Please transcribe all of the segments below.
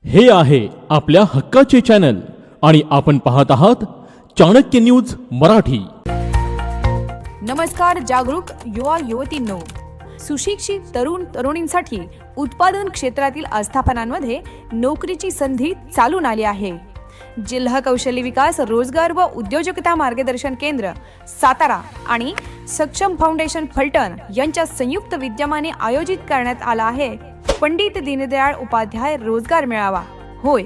हे आहे आपल्या हक्काचे चॅनल आणि आपण पाहत आहात चाणक्य न्यूज मराठी। नमस्कार जागरूक युवा युवतींनो, सुशिक्षित तरुण तरुणींसाठी उत्पादन क्षेत्रातील आस्थापनांमध्ये नोकरीची संधी चालून आली आहे। जिल्हा कौशल्य विकास रोजगार व उद्योजकता मार्गदर्शन केंद्र सातारा आणि सक्षम फाउंडेशन फलटण यांच्या संयुक्त विद्यमाने आयोजित करण्यात आला आहे पंडित दीनदयाळ उपाध्याय रोजगार मेळावा। होय,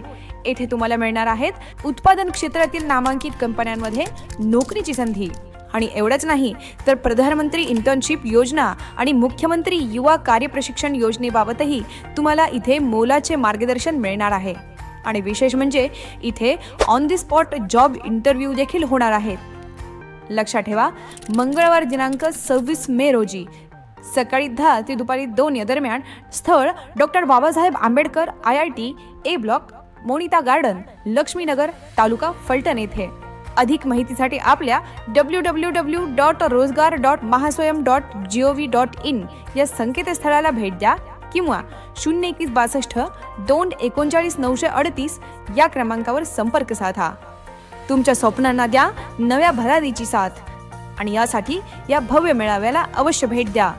येथे तुम्हाला मिळणार आहेत उत्पादन क्षेत्रातील नामांकित कंपन्यांमध्ये नोकरीची संधी। आणि एवढंच नाही तर प्रधानमंत्री इंटर्नशिप योजना आणि मुख्यमंत्री युवा कार्य प्रशिक्षण योजनेबाबतही तुम्हाला इथे मोलाचे मार्गदर्शन मिळणार आहे। आणि विशेष म्हणजे इथे on the spot job interview देखील होणार आहेत। लक्षात ठेवा, मंगळवार दिनांक 26 मे रोजी सकाळी 10 ते दुपारी 2 या दरम्यान, स्थळ doctor Babasaheb Ambedkar IIT A block, Monita garden, Laxminagar, taluka Phaltan येथे। अधिक माहितीसाठी आपल्या www.rozgar.mahaswayam.gov.in या संकेतस्थळाला भेट द्या किंवा 02162 239 938 या क्रमांकावर संपर्क साधा। तुमच्या स्वप्नांना द्या नव्या भरारीची साथ आणि यासाठी या भव्य मेळाव्याला अवश्य भेट द्या।